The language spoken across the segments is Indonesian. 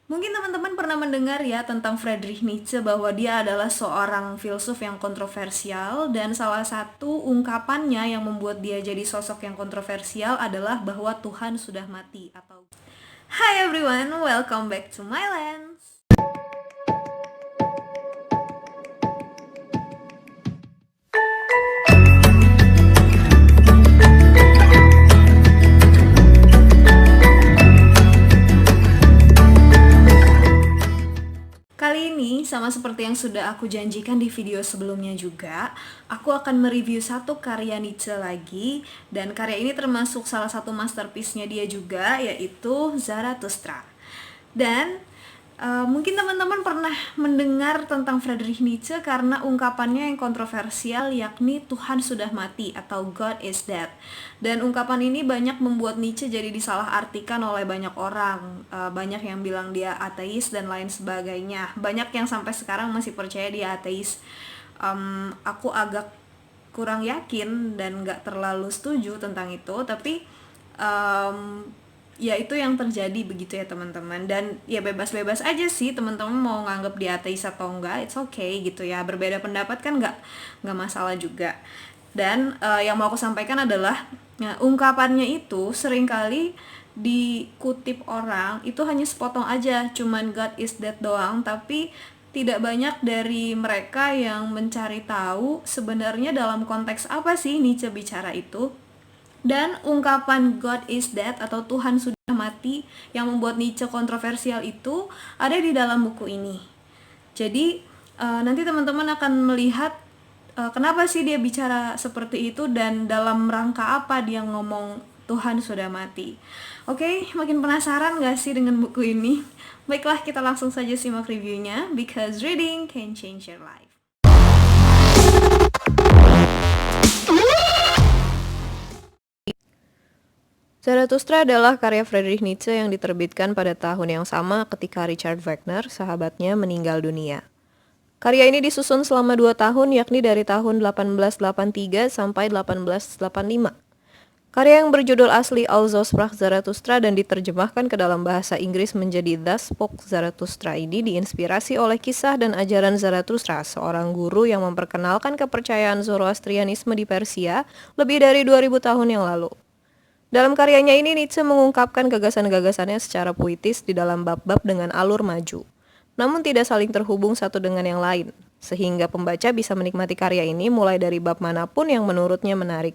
Mungkin teman-teman pernah mendengar ya tentang Friedrich Nietzsche bahwa dia adalah seorang filsuf yang kontroversial, dan salah satu ungkapannya yang membuat dia jadi sosok yang kontroversial adalah bahwa Tuhan sudah mati atau Hi everyone, welcome back to my lens. Kali ini, sama seperti yang sudah aku janjikan di video sebelumnya juga, aku akan mereview satu karya Nietzsche lagi, dan karya ini termasuk salah satu masterpiece-nya dia juga, yaitu Zarathustra. Dan mungkin teman-teman pernah mendengar tentang Friedrich Nietzsche karena ungkapannya yang kontroversial, yakni Tuhan sudah mati atau God is dead. Dan ungkapan ini banyak membuat Nietzsche jadi disalahartikan oleh banyak orang. Banyak yang bilang dia ateis dan lain sebagainya. Banyak yang sampai sekarang masih percaya dia ateis. Aku agak kurang yakin dan gak terlalu setuju tentang itu, tapi ya itu yang terjadi begitu ya teman-teman. Dan ya bebas-bebas aja sih teman-teman mau nganggap dia ateis atau enggak, it's okay gitu ya. Berbeda pendapat kan nggak masalah juga. Dan yang mau aku sampaikan adalah ungkapannya itu seringkali dikutip orang itu hanya sepotong aja, cuman God is dead doang, tapi tidak banyak dari mereka yang mencari tahu sebenarnya dalam konteks apa sih Nietzsche bicara itu. Dan ungkapan God is dead atau Tuhan sudah mati yang membuat Nietzsche kontroversial itu ada di dalam buku ini. Jadi nanti teman-teman akan melihat kenapa sih dia bicara seperti itu dan dalam rangka apa dia ngomong Tuhan sudah mati. Oke, makin penasaran gak sih dengan buku ini? Baiklah, kita langsung saja simak reviewnya, because reading can change your life. Zarathustra adalah karya Friedrich Nietzsche yang diterbitkan pada tahun yang sama ketika Richard Wagner, sahabatnya, meninggal dunia. Karya ini disusun selama 2 tahun, yakni dari tahun 1883 sampai 1885. Karya yang berjudul asli Also sprach Zarathustra dan diterjemahkan ke dalam bahasa Inggris menjadi Thus Spoke Zarathustra ini diinspirasi oleh kisah dan ajaran Zarathustra, seorang guru yang memperkenalkan kepercayaan Zoroastrianisme di Persia lebih dari 2000 tahun yang lalu. Dalam karyanya ini, Nietzsche mengungkapkan gagasan-gagasannya secara puitis di dalam bab-bab dengan alur maju, namun tidak saling terhubung satu dengan yang lain, sehingga pembaca bisa menikmati karya ini mulai dari bab manapun yang menurutnya menarik.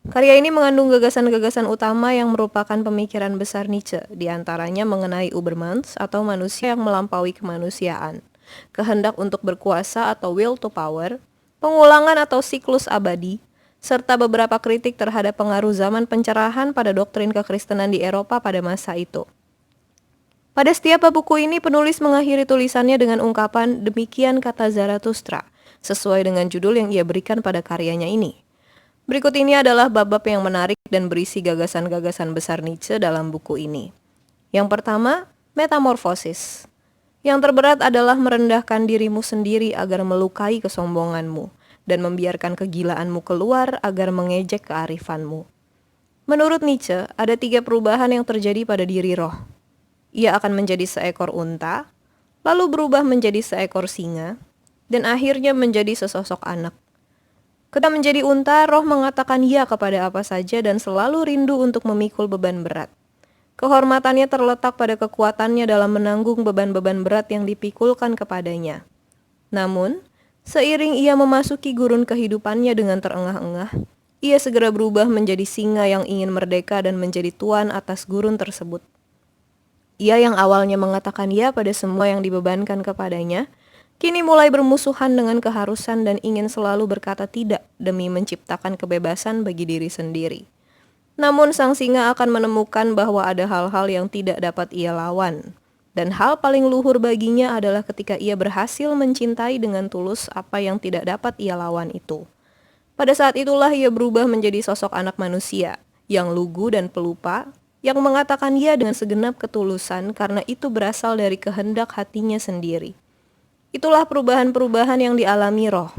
Karya ini mengandung gagasan-gagasan utama yang merupakan pemikiran besar Nietzsche, diantaranya mengenai Übermensch atau manusia yang melampaui kemanusiaan, kehendak untuk berkuasa atau will to power, pengulangan atau siklus abadi, serta beberapa kritik terhadap pengaruh zaman pencerahan pada doktrin kekristenan di Eropa pada masa itu. Pada setiap bab buku ini, penulis mengakhiri tulisannya dengan ungkapan "Demikian kata Zarathustra", sesuai dengan judul yang ia berikan pada karyanya ini. Berikut ini adalah bab-bab yang menarik dan berisi gagasan-gagasan besar Nietzsche dalam buku ini. Yang pertama, metamorfosis. Yang terberat adalah merendahkan dirimu sendiri agar melukai kesombonganmu, dan membiarkan kegilaanmu keluar agar mengejek kearifanmu. Menurut Nietzsche, ada 3 perubahan yang terjadi pada diri roh. Ia akan menjadi seekor unta, lalu berubah menjadi seekor singa, dan akhirnya menjadi sesosok anak. Ketika menjadi unta, roh mengatakan ya kepada apa saja dan selalu rindu untuk memikul beban berat. Kehormatannya terletak pada kekuatannya dalam menanggung beban-beban berat yang dipikulkan kepadanya. Namun, seiring ia memasuki gurun kehidupannya dengan terengah-engah, ia segera berubah menjadi singa yang ingin merdeka dan menjadi tuan atas gurun tersebut. Ia yang awalnya mengatakan ya pada semua yang dibebankan kepadanya, kini mulai bermusuhan dengan keharusan dan ingin selalu berkata tidak demi menciptakan kebebasan bagi diri sendiri. Namun sang singa akan menemukan bahwa ada hal-hal yang tidak dapat ia lawan. Dan hal paling luhur baginya adalah ketika ia berhasil mencintai dengan tulus apa yang tidak dapat ia lawan itu. Pada saat itulah ia berubah menjadi sosok anak manusia, yang lugu dan pelupa, yang mengatakan ya dengan segenap ketulusan karena itu berasal dari kehendak hatinya sendiri. Itulah perubahan-perubahan yang dialami roh.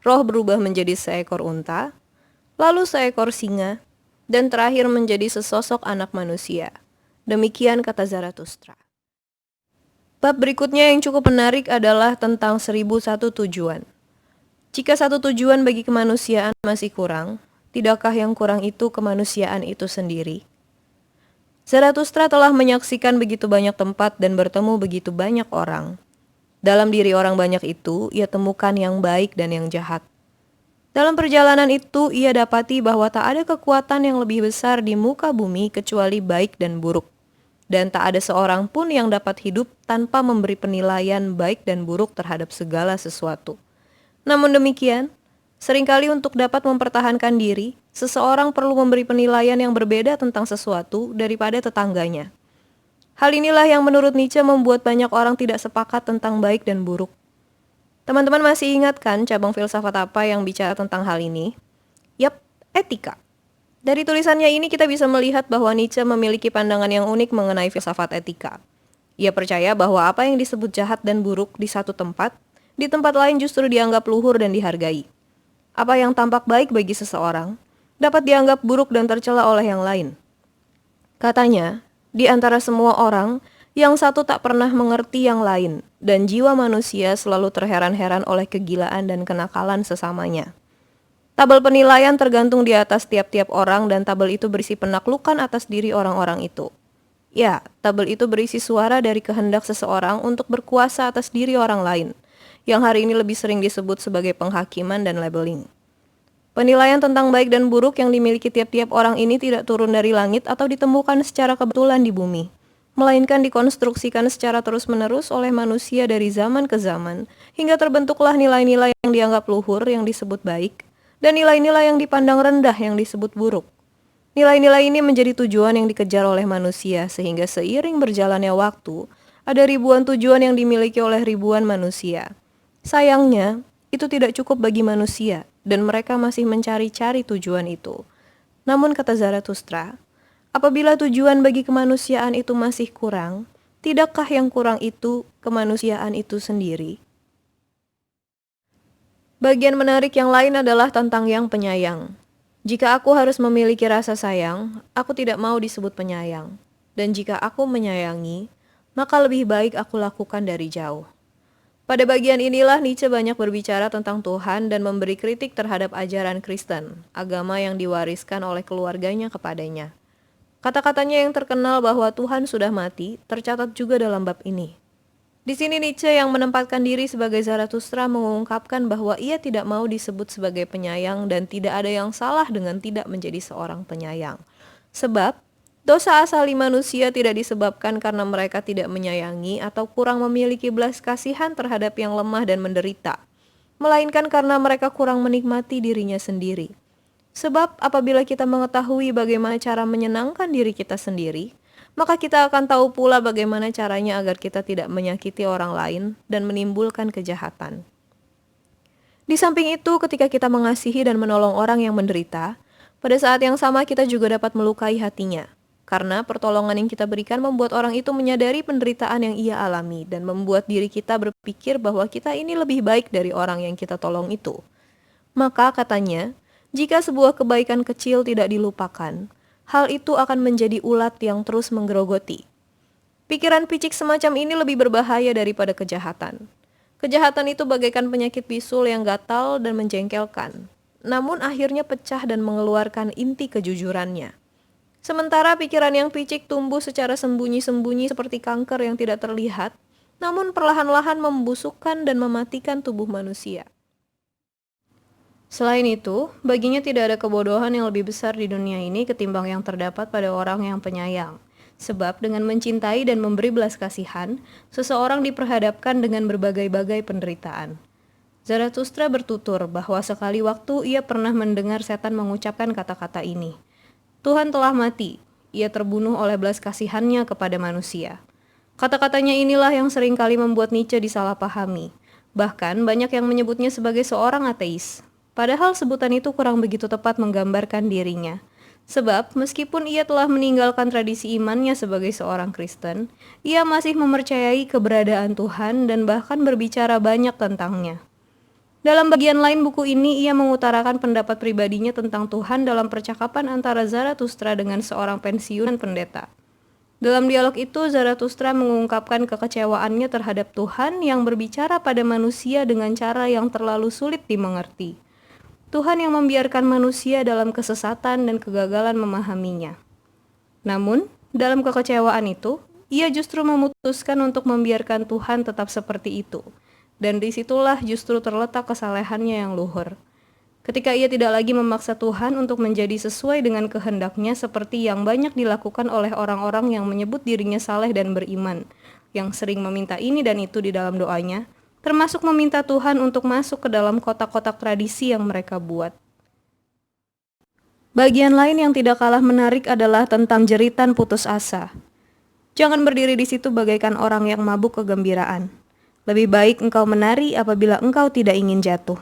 Roh berubah menjadi seekor unta, lalu seekor singa, dan terakhir menjadi sesosok anak manusia. Demikian kata Zarathustra. Bab berikutnya yang cukup menarik adalah tentang 1001 tujuan. Jika satu tujuan bagi kemanusiaan masih kurang, tidakkah yang kurang itu kemanusiaan itu sendiri? Zarathustra telah menyaksikan begitu banyak tempat dan bertemu begitu banyak orang. Dalam diri orang banyak itu, ia temukan yang baik dan yang jahat. Dalam perjalanan itu, ia dapati bahwa tak ada kekuatan yang lebih besar di muka bumi kecuali baik dan buruk. Dan tak ada seorang pun yang dapat hidup tanpa memberi penilaian baik dan buruk terhadap segala sesuatu. Namun demikian, seringkali untuk dapat mempertahankan diri, seseorang perlu memberi penilaian yang berbeda tentang sesuatu daripada tetangganya. Hal inilah yang menurut Nietzsche membuat banyak orang tidak sepakat tentang baik dan buruk. Teman-teman masih ingat kan cabang filsafat apa yang bicara tentang hal ini? Yap, etika. Dari tulisannya ini kita bisa melihat bahwa Nietzsche memiliki pandangan yang unik mengenai filsafat etika. Ia percaya bahwa apa yang disebut jahat dan buruk di satu tempat, di tempat lain justru dianggap luhur dan dihargai. Apa yang tampak baik bagi seseorang, dapat dianggap buruk dan tercela oleh yang lain. Katanya, di antara semua orang, yang satu tak pernah mengerti yang lain, dan jiwa manusia selalu terheran-heran oleh kegilaan dan kenakalan sesamanya. Tabel penilaian tergantung di atas tiap-tiap orang dan tabel itu berisi penaklukan atas diri orang-orang itu. Ya, tabel itu berisi suara dari kehendak seseorang untuk berkuasa atas diri orang lain, yang hari ini lebih sering disebut sebagai penghakiman dan labeling. Penilaian tentang baik dan buruk yang dimiliki tiap-tiap orang ini tidak turun dari langit atau ditemukan secara kebetulan di bumi, melainkan dikonstruksikan secara terus-menerus oleh manusia dari zaman ke zaman, hingga terbentuklah nilai-nilai yang dianggap luhur yang disebut baik, dan nilai-nilai yang dipandang rendah yang disebut buruk. Nilai-nilai ini menjadi tujuan yang dikejar oleh manusia sehingga seiring berjalannya waktu, ada ribuan tujuan yang dimiliki oleh ribuan manusia. Sayangnya, itu tidak cukup bagi manusia dan mereka masih mencari-cari tujuan itu. Namun kata Zarathustra, apabila tujuan bagi kemanusiaan itu masih kurang, tidakkah yang kurang itu kemanusiaan itu sendiri? Bagian menarik yang lain adalah tentang yang penyayang. Jika aku harus memiliki rasa sayang, aku tidak mau disebut penyayang. Dan jika aku menyayangi, maka lebih baik aku lakukan dari jauh. Pada bagian inilah Nietzsche banyak berbicara tentang Tuhan dan memberi kritik terhadap ajaran Kristen, agama yang diwariskan oleh keluarganya kepadanya. Kata-katanya yang terkenal bahwa Tuhan sudah mati tercatat juga dalam bab ini. Di sini Nietzsche yang menempatkan diri sebagai Zarathustra mengungkapkan bahwa ia tidak mau disebut sebagai penyayang dan tidak ada yang salah dengan tidak menjadi seorang penyayang. Sebab, dosa asali manusia tidak disebabkan karena mereka tidak menyayangi atau kurang memiliki belas kasihan terhadap yang lemah dan menderita, melainkan karena mereka kurang menikmati dirinya sendiri. Sebab apabila kita mengetahui bagaimana cara menyenangkan diri kita sendiri, maka kita akan tahu pula bagaimana caranya agar kita tidak menyakiti orang lain dan menimbulkan kejahatan. Di samping itu, ketika kita mengasihi dan menolong orang yang menderita, pada saat yang sama kita juga dapat melukai hatinya. Karena pertolongan yang kita berikan membuat orang itu menyadari penderitaan yang ia alami dan membuat diri kita berpikir bahwa kita ini lebih baik dari orang yang kita tolong itu. Maka katanya, jika sebuah kebaikan kecil tidak dilupakan, hal itu akan menjadi ulat yang terus menggerogoti. Pikiran picik semacam ini lebih berbahaya daripada kejahatan. Kejahatan itu bagaikan penyakit bisul yang gatal dan menjengkelkan, namun akhirnya pecah dan mengeluarkan inti kejujurannya. Sementara pikiran yang picik tumbuh secara sembunyi-sembunyi seperti kanker yang tidak terlihat, namun perlahan-lahan membusukkan dan mematikan tubuh manusia. Selain itu, baginya tidak ada kebodohan yang lebih besar di dunia ini ketimbang yang terdapat pada orang yang penyayang. Sebab dengan mencintai dan memberi belas kasihan, seseorang diperhadapkan dengan berbagai-bagai penderitaan. Zarathustra bertutur bahwa sekali waktu ia pernah mendengar setan mengucapkan kata-kata ini. Tuhan telah mati, ia terbunuh oleh belas kasihannya kepada manusia. Kata-katanya inilah yang seringkali membuat Nietzsche disalahpahami. Bahkan banyak yang menyebutnya sebagai seorang ateis. Padahal sebutan itu kurang begitu tepat menggambarkan dirinya. Sebab meskipun ia telah meninggalkan tradisi imannya sebagai seorang Kristen, ia masih mempercayai keberadaan Tuhan dan bahkan berbicara banyak tentangnya. Dalam bagian lain buku ini, ia mengutarakan pendapat pribadinya tentang Tuhan dalam percakapan antara Zarathustra dengan seorang pensiunan pendeta. Dalam dialog itu, Zarathustra mengungkapkan kekecewaannya terhadap Tuhan yang berbicara pada manusia dengan cara yang terlalu sulit dimengerti. Tuhan yang membiarkan manusia dalam kesesatan dan kegagalan memahaminya. Namun, dalam kekecewaan itu, ia justru memutuskan untuk membiarkan Tuhan tetap seperti itu. Dan disitulah justru terletak kesalehannya yang luhur. Ketika ia tidak lagi memaksa Tuhan untuk menjadi sesuai dengan kehendaknya seperti yang banyak dilakukan oleh orang-orang yang menyebut dirinya saleh dan beriman, yang sering meminta ini dan itu di dalam doanya, termasuk meminta Tuhan untuk masuk ke dalam kotak-kotak tradisi yang mereka buat. Bagian lain yang tidak kalah menarik adalah tentang jeritan putus asa. Jangan berdiri di situ bagaikan orang yang mabuk kegembiraan. Lebih baik engkau menari apabila engkau tidak ingin jatuh.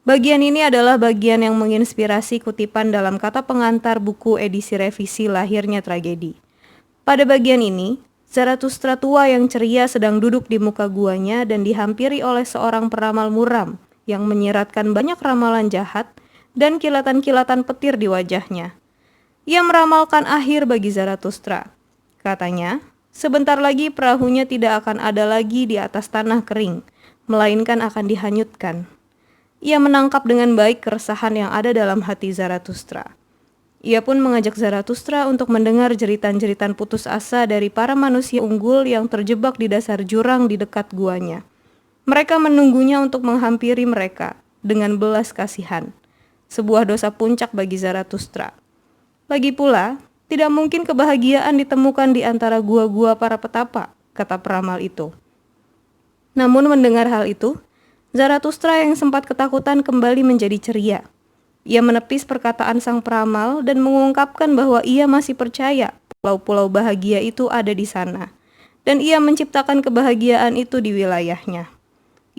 Bagian ini adalah bagian yang menginspirasi kutipan dalam kata pengantar buku edisi revisi Lahirnya Tragedi. Pada bagian ini, Zarathustra tua yang ceria sedang duduk di muka guanya dan dihampiri oleh seorang peramal muram yang menyiratkan banyak ramalan jahat dan kilatan-kilatan petir di wajahnya. Ia meramalkan akhir bagi Zarathustra. Katanya, sebentar lagi perahunya tidak akan ada lagi di atas tanah kering, melainkan akan dihanyutkan. Ia menangkap dengan baik keresahan yang ada dalam hati Zarathustra. Ia pun mengajak Zarathustra untuk mendengar jeritan-jeritan putus asa dari para manusia unggul yang terjebak di dasar jurang di dekat guanya. Mereka menunggunya untuk menghampiri mereka dengan belas kasihan. Sebuah dosa puncak bagi Zarathustra. Lagi pula, tidak mungkin kebahagiaan ditemukan di antara gua-gua para petapa, kata peramal itu. Namun mendengar hal itu, Zarathustra yang sempat ketakutan kembali menjadi ceria. Ia menepis perkataan sang peramal dan mengungkapkan bahwa ia masih percaya pulau-pulau bahagia itu ada di sana. Dan ia menciptakan kebahagiaan itu di wilayahnya.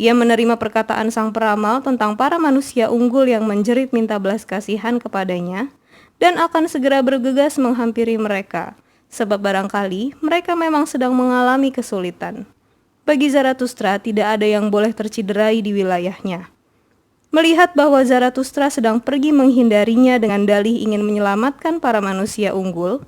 Ia menerima perkataan sang peramal tentang para manusia unggul yang menjerit minta belas kasihan kepadanya dan akan segera bergegas menghampiri mereka, sebab barangkali mereka memang sedang mengalami kesulitan. Bagi Zarathustra tidak ada yang boleh terciderai di wilayahnya. Melihat bahwa Zarathustra sedang pergi menghindarinya dengan dalih ingin menyelamatkan para manusia unggul,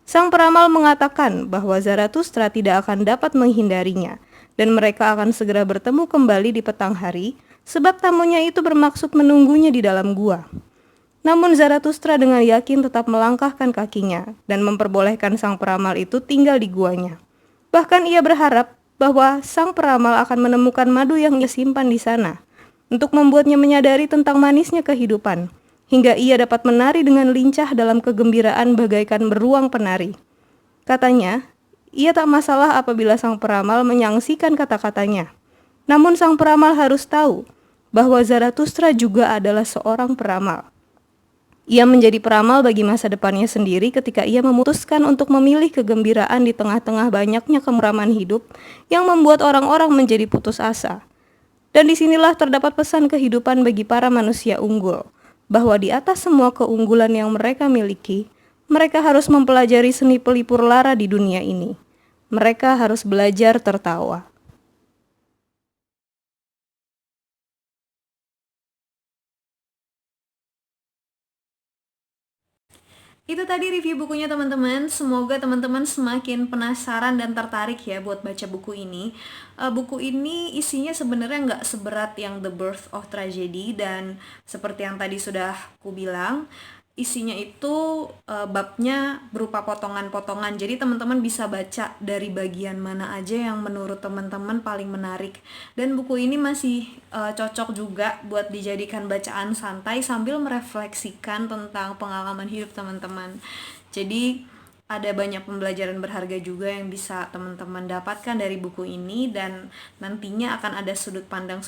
sang peramal mengatakan bahwa Zarathustra tidak akan dapat menghindarinya dan mereka akan segera bertemu kembali di petang hari sebab tamunya itu bermaksud menunggunya di dalam gua. Namun Zarathustra dengan yakin tetap melangkahkan kakinya dan memperbolehkan sang peramal itu tinggal di guanya. Bahkan ia berharap bahwa sang peramal akan menemukan madu yang ia simpan di sana untuk membuatnya menyadari tentang manisnya kehidupan, hingga ia dapat menari dengan lincah dalam kegembiraan bagaikan beruang penari. Katanya, ia tak masalah apabila sang peramal menyaksikan kata-katanya. Namun sang peramal harus tahu bahwa Zarathustra juga adalah seorang peramal. Ia menjadi peramal bagi masa depannya sendiri ketika ia memutuskan untuk memilih kegembiraan di tengah-tengah banyaknya kemuraman hidup yang membuat orang-orang menjadi putus asa. Dan disinilah terdapat pesan kehidupan bagi para manusia unggul, bahwa di atas semua keunggulan yang mereka miliki, mereka harus mempelajari seni pelipur lara di dunia ini. Mereka harus belajar tertawa. Itu tadi review bukunya teman-teman. Semoga teman-teman semakin penasaran dan tertarik ya buat baca buku ini. Buku ini isinya sebenarnya nggak seberat yang The Birth of Tragedy, dan seperti yang tadi sudah ku bilang, isinya itu babnya berupa potongan-potongan. Jadi teman-teman bisa baca dari bagian mana aja yang menurut teman-teman paling menarik. Dan buku ini masih cocok juga buat dijadikan bacaan santai sambil merefleksikan tentang pengalaman hidup teman-teman. Jadi ada banyak pembelajaran berharga juga yang bisa teman-teman dapatkan dari buku ini, dan nantinya akan ada sudut pandang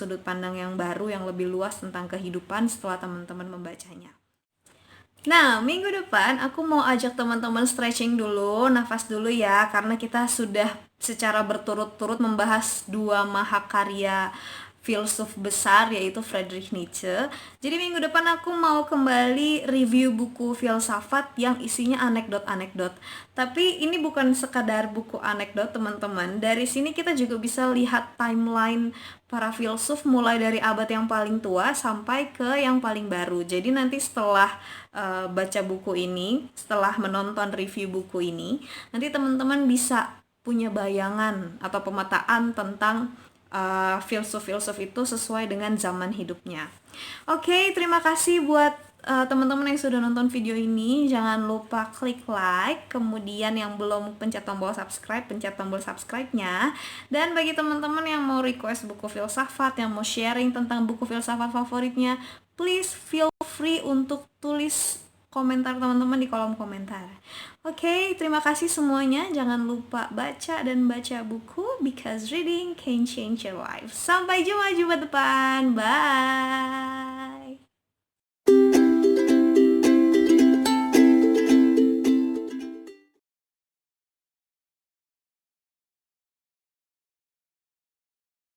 yang baru yang lebih luas tentang kehidupan setelah teman-teman membacanya. Nah, minggu depan aku mau ajak teman-teman stretching dulu, nafas dulu ya, karena kita sudah secara berturut-turut membahas dua mahakarya filsuf besar yaitu Friedrich Nietzsche. Jadi minggu depan aku mau kembali review buku filsafat yang isinya anekdot-anekdot. Tapi ini bukan sekadar buku anekdot teman-teman. Dari sini kita juga bisa lihat timeline para filsuf mulai dari abad yang paling tua sampai ke yang paling baru. Jadi nanti setelah baca buku ini, setelah menonton review buku ini, nanti teman-teman bisa punya bayangan atau pemetaan tentang filsuf-filsuf itu sesuai dengan zaman hidupnya. Oke, terima kasih buat teman-teman yang sudah nonton video ini. Jangan lupa klik like, kemudian yang belum pencet tombol subscribe-nya. Dan bagi teman-teman yang mau request buku filsafat, yang mau sharing tentang buku filsafat favoritnya, please feel free untuk tulis komentar teman-teman di kolom komentar. Oke, terima kasih semuanya. Jangan lupa baca dan baca buku because reading can change your life. Sampai jumpa depan. Bye.